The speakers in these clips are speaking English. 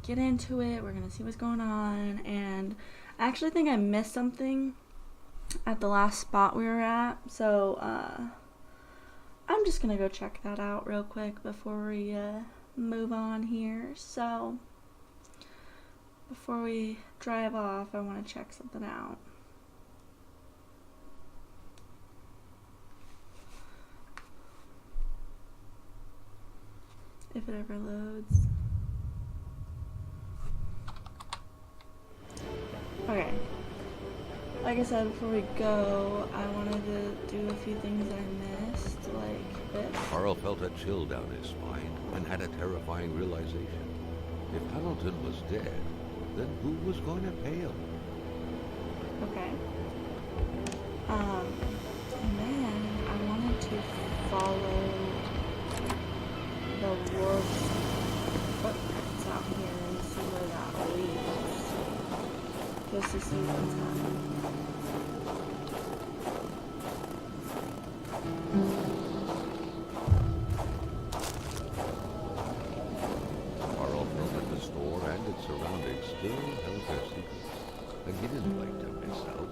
get into it. We're gonna see what's going on. And I actually think I missed something at the last spot we were at. So I'm just gonna go check that out real quick before we move on here. So before we drive off, I want to check something out. If it ever loads. Okay. Like I said, before we go, I wanted to do a few things I missed, like this. Carl felt a chill down his spine and had a terrifying realization. If Hamilton was dead, then who was going to pay him? Okay. And then I wanted to follow the wolf's footprints out here and see where that leads. Just to see what's happening. Carl felt that the store and its surroundings still held their secrets, and he didn't like to miss out.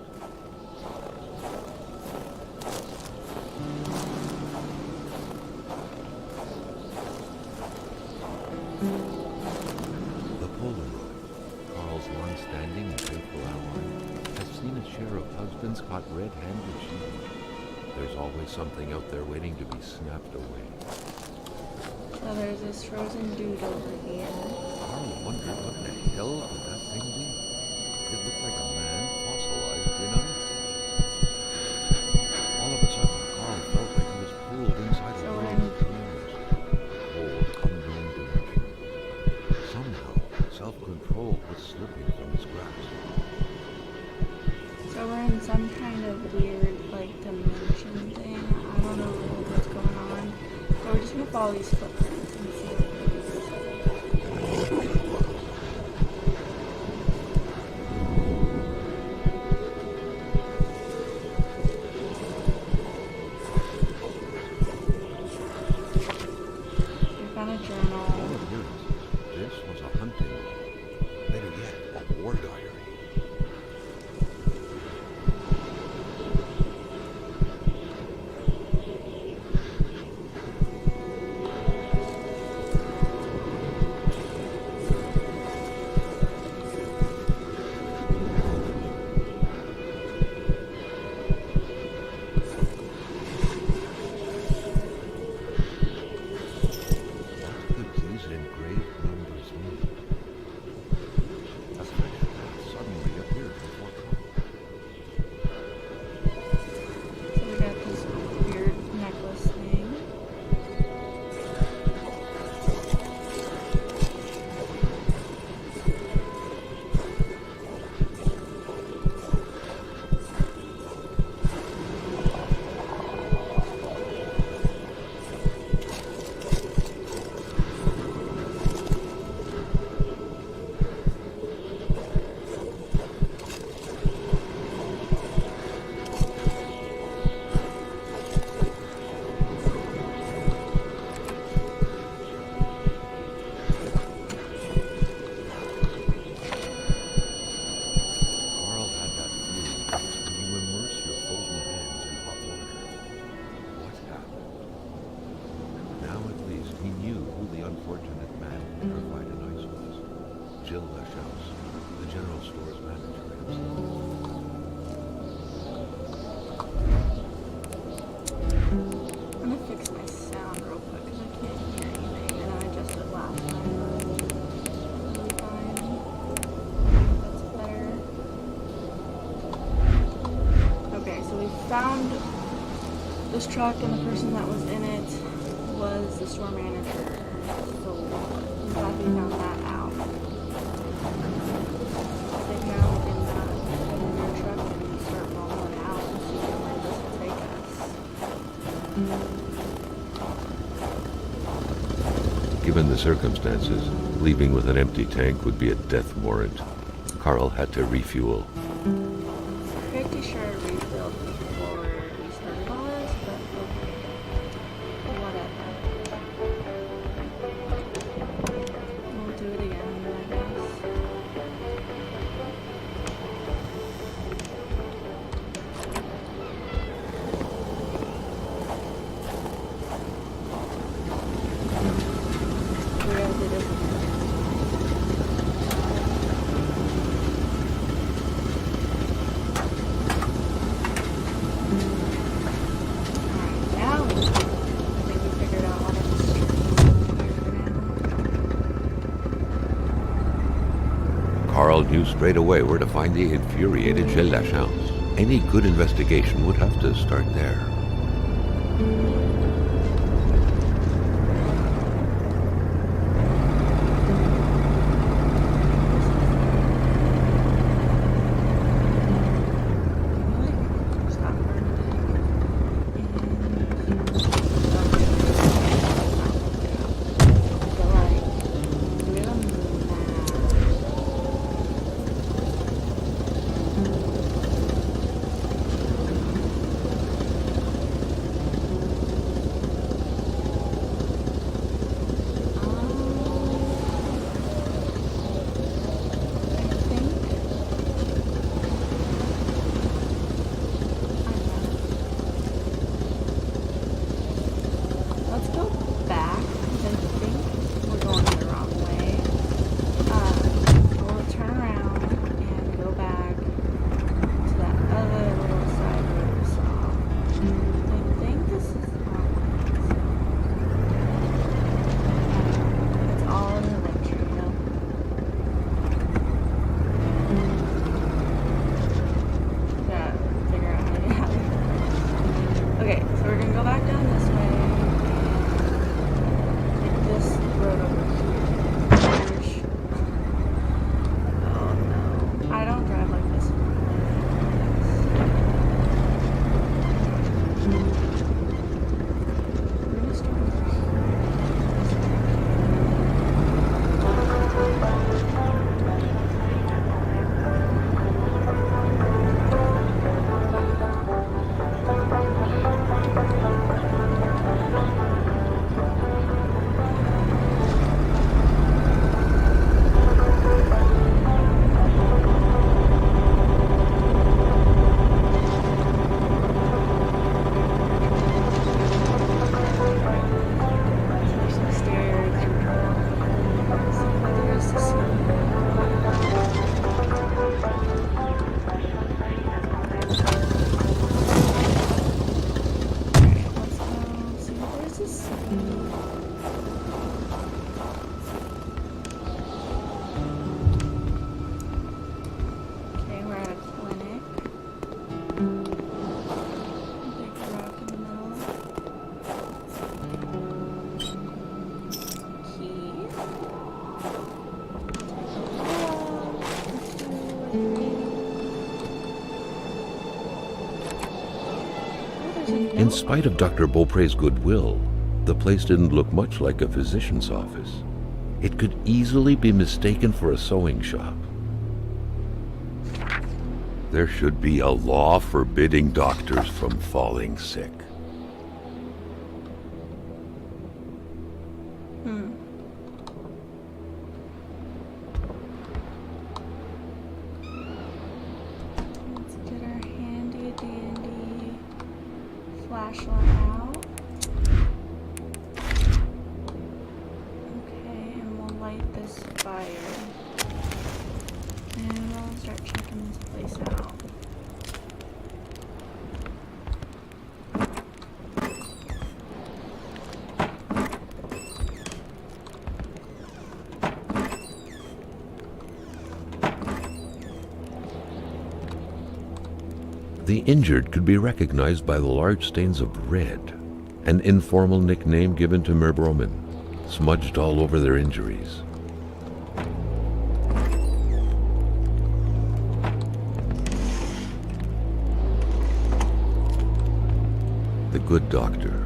The Polaroid, Carl's long-standing and faithful ally, has seen a share of husbands caught red-handed cheating. There's always something out there waiting to be snapped away. So there's this frozen dude over here. Carl wondered what the hell could that thing be? It looked like a man fossilized in ice. All of a sudden, Carl felt like he was pulled inside a world of dreams. Cold, unknown dimension. Somehow, self-control was slipping from his grasp. So we're in some kind of weird, like, dimension thing. I don't know really what's going on. So we're just gonna follow these footprints and see what it is. We found a journal. All appearances, this was a hunting log. Better yet, a war diary. Found this truck, and the person that was in it was the store manager. So I'm glad we found that out. I think now we can get in our truck and start rolling out and see where this will take us. Given the circumstances, leaving with an empty tank would be a death warrant. Carl had to refuel. Pretty sure I refilled before we started all this, but okay. Whatever. We'll do it again, I guess. it isn't. Now I think we figured out all the mysteries for now. Carl knew straight away where to find the infuriated Gilles Lachance. Any good investigation would have to start there. Let's go back because I think we're going the wrong way. We'll turn around and go back to that other little side road we saw. I think this is the wrong way. It's all in the link tree, though. Gotta figure out how to get out of here. Okay, so we're gonna go back down this way. This road over here. Oh no. I don't drive like this. We're gonna start over There's some stairs. There's the sea. Let's go see if there's a sea. Okay, we're at a clinic. Big rock in the middle. Key. In spite of Dr. Beaupré's goodwill, the place didn't look much like a physician's office. It could easily be mistaken for a sewing shop. There should be a law forbidding doctors from falling sick. Let's get our handy dandy flashlight out. Okay, and we'll light this fire. And we'll start checking this place out. The injured could be recognized by the large stains of red, an informal nickname given to Merbromen, smudged all over their injuries. The good doctor,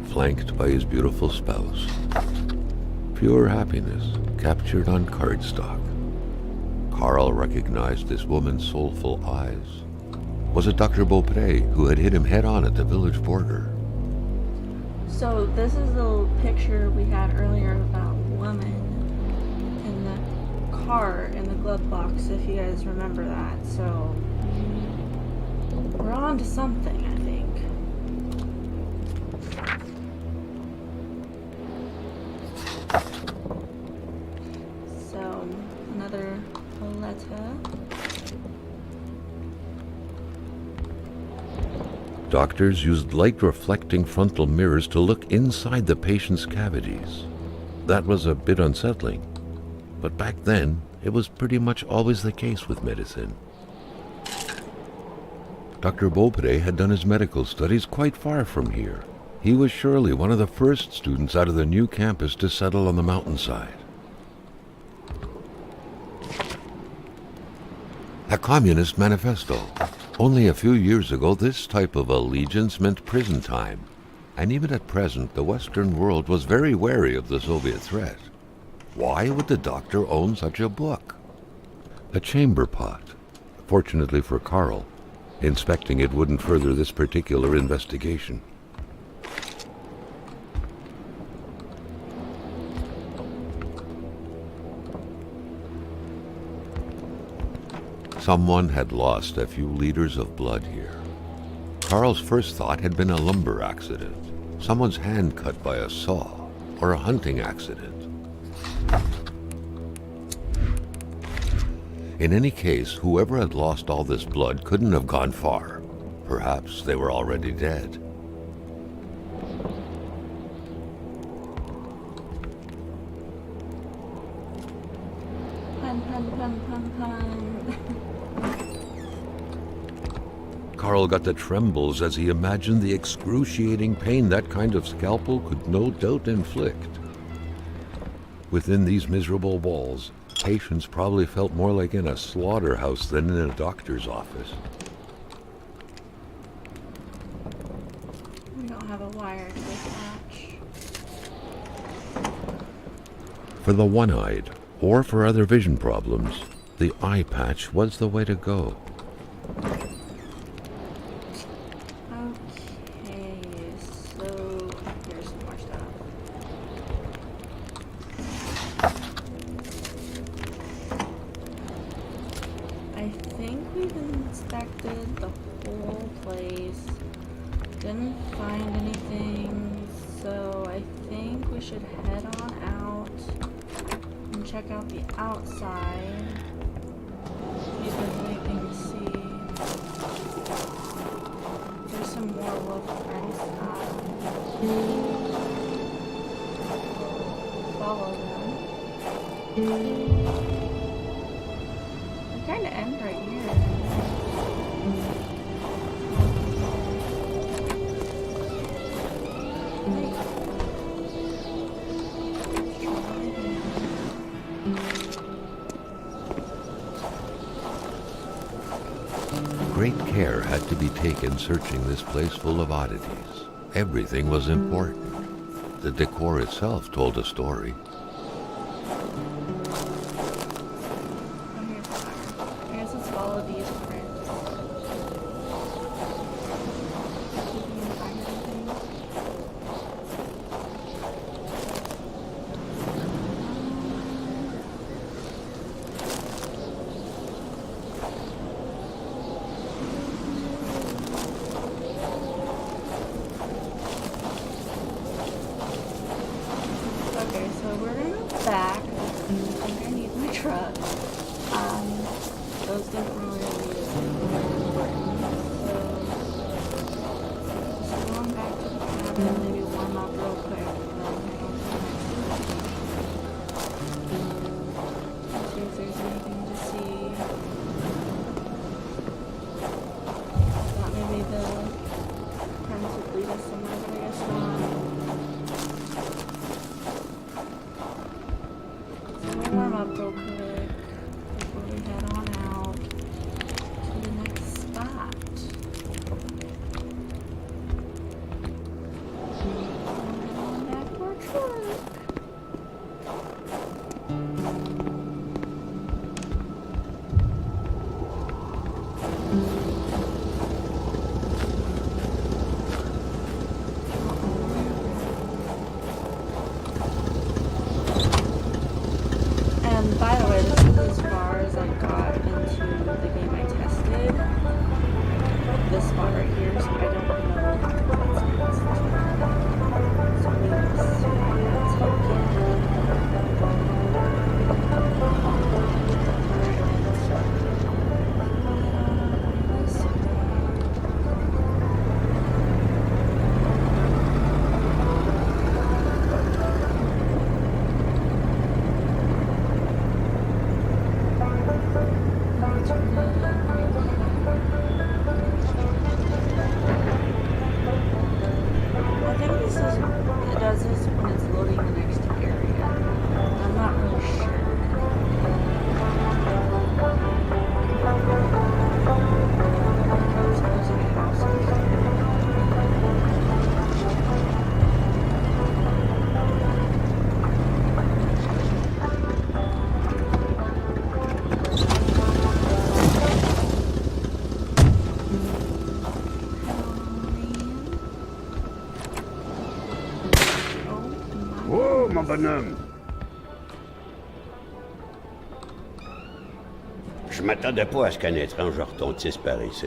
flanked by his beautiful spouse. Pure happiness captured on cardstock. Carl recognized this woman's soulful eyes. Was it Dr. Beaupré who had hit him head-on at the village border? So this is the picture we had earlier of that woman in the car in the glove box, if you guys remember that. So we're on to something, I think. another letter. Doctors used light-reflecting frontal mirrors to look inside the patient's cavities. That was a bit unsettling, but back then, it was pretty much always the case with medicine. Dr. Beaupre had done his medical studies quite far from here. He was surely one of the first students out of the new campus to settle on the mountainside. A Communist Manifesto. Only a few years ago, this type of allegiance meant prison time. And even at present, the Western world was very wary of the Soviet threat. Why would the doctor own such a book? A chamber pot. Fortunately for Carl, inspecting it wouldn't further this particular investigation. Someone had lost a few liters of blood here. Carl's first thought had been a lumber accident, someone's hand cut by a saw, or a hunting accident. In any case, whoever had lost all this blood couldn't have gone far. Perhaps they were already dead. Pun, pun, pun, pun, pun. Carl got the trembles as he imagined the excruciating pain that kind of scalpel could no doubt inflict. Within these miserable walls, patients probably felt more like in a slaughterhouse than in a doctor's office. We don't have a wire to this patch. For the one-eyed, or for other vision problems, the eye patch was the way to go. Okay, so here's some more stuff. I think we've inspected the whole place. Didn't find anything, so I think we should head on out and check out the outside. See if there's anything to see. There's some more wolf friend stuff. Follow them. They kind of end right here. Great care had to be taken searching this place full of oddities. Everything was important. The decor itself told a story. I'm here for fire. I guess let's follow these prints. See if we can find anything. Okay, so we're gonna go back. I think I need my truck. Those didn't really lead us anywhere important. So just going back to the cabin, maybe warm up real quick, and then head on to the next one. See if there's anything to see. Thought maybe the friends would lead us somewhere, but I guess not. Warm up real quick before we head on out to the next spot. Head on back to our truck. And by the way, bonhomme. Je m'attendais pas à ce qu'un étrange retentisse par ici.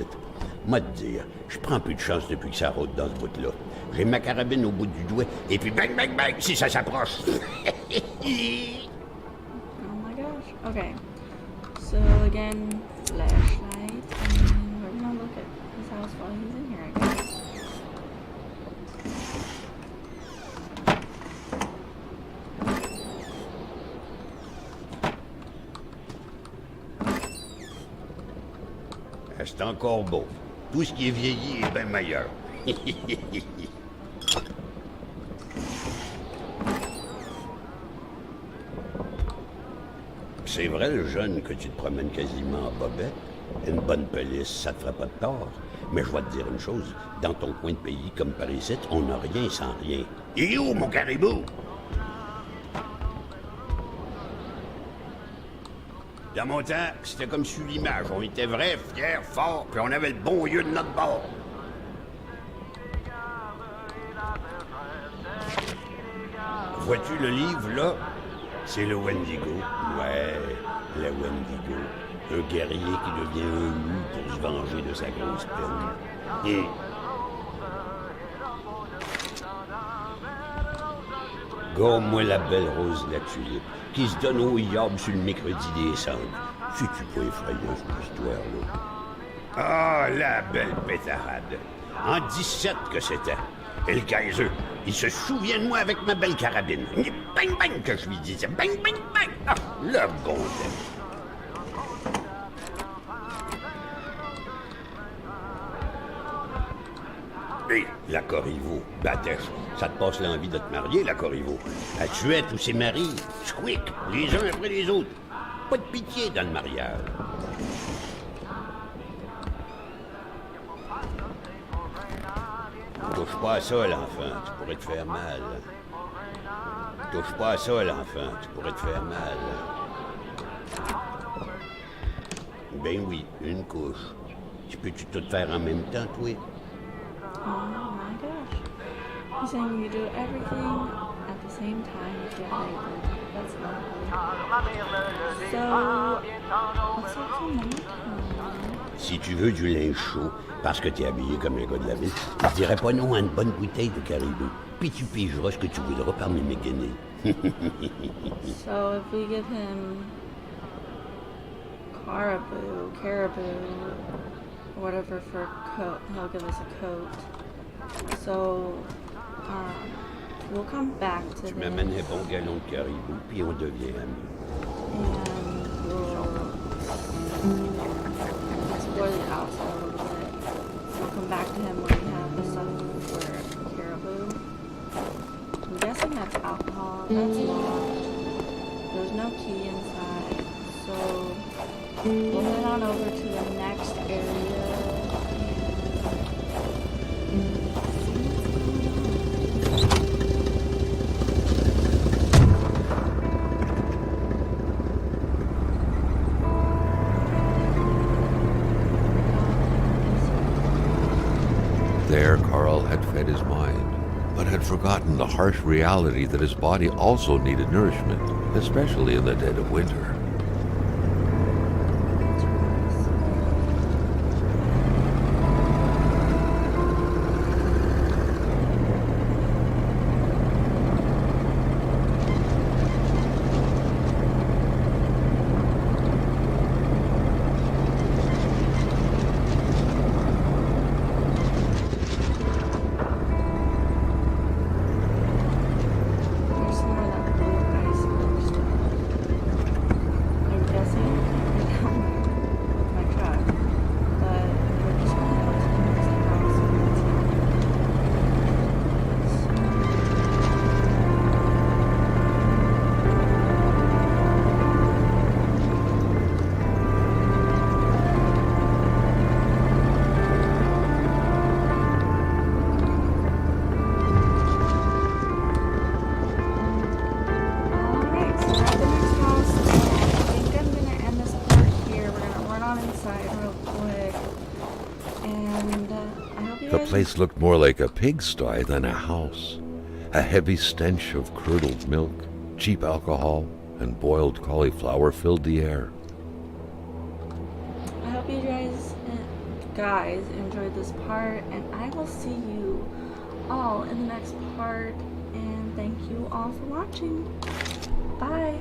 Moi te dire, je prends plus de chance depuis que ça rôde dans ce bout-là. J'ai ma carabine au bout du doigt, et puis bang, bang, bang, si ça s'approche. Oh my gosh. Okay. So again, flashlight, and we're gonna look at his house while he's in here, I guess. C'est encore beau. Tout ce qui est vieilli est bien meilleur. C'est vrai, le jeune, que tu te promènes quasiment en bobette. Une bonne police, ça te ferait pas de tort. Mais je vais te dire une chose. Dans ton coin de pays, comme par ici, on n'a rien sans rien. Et où, mon caribou? Dans mon temps, c'était comme sur l'image. On était vrais, fiers, forts, puis on avait le bon lieu de notre bord. Vois-tu le livre, là? C'est le Wendigo. Ouais, le Wendigo. Un guerrier qui devient un loup pour se venger de sa grosse peine. Et... Gomme-moi la belle rose de la tulipe, qui se donne au yab sur le mercredi des cendres. C'est-tu pas effrayant, cette histoire-là? Ah, la belle pétarade. En 17 que c'était. Et le Kaiser, il se souvient de moi avec ma belle carabine. Bang, bang, que je lui disais. Bang, bang, bang. Ah, le bon Dieu. Et la Corriveau, Batèche, ça te passe l'envie de te marier, la Corriveau. Elle tuait tous ses maris, squick, les uns après les autres. Pas de pitié dans le mariage. Touche pas à ça, l'enfant, tu pourrais te faire mal. Touche pas à ça, l'enfant, tu pourrais te faire mal. Ben oui, une couche. Tu peux-tu tout faire en même temps, toi? Oh my gosh. He's saying you do everything at the same time if you have labor. That's lovely. So, let's talk some more. Si tu veux du linge chaud, parce que t'es habillé comme un gars de la ville, je dirais pas non à une bonne bouteille de caribou. Puis tu pigeras ce que tu voudras parmi mes guinées. So if we give him caribou, whatever for a coat, he'll give us a coat. So, we'll come back to Tu this. m'amènes un bon galon de caribou, puis on devient amis. And we'll explore the house a little bit. We'll come back to him when we have the stuff for caribou. I'm guessing that's alcohol. That's locked. There's no key inside. So we'll head on over to the next area. There, Carl had fed his mind, but had forgotten the harsh reality that his body also needed nourishment, especially in the dead of winter. There's some more of that blue ice stuff. I'm guessing with my truck, but we're just gonna go to the next house and let's Alright, so we're at the next house. I think I'm gonna end this part here. We're gonna run on inside real quick. And I hope you The guys place looked more like a pigsty than a house. A heavy stench of curdled milk, Cheap alcohol and boiled cauliflower filled the air. I hope you guys enjoyed this part, and I will see you all in the next part, and thank you all for watching. Bye.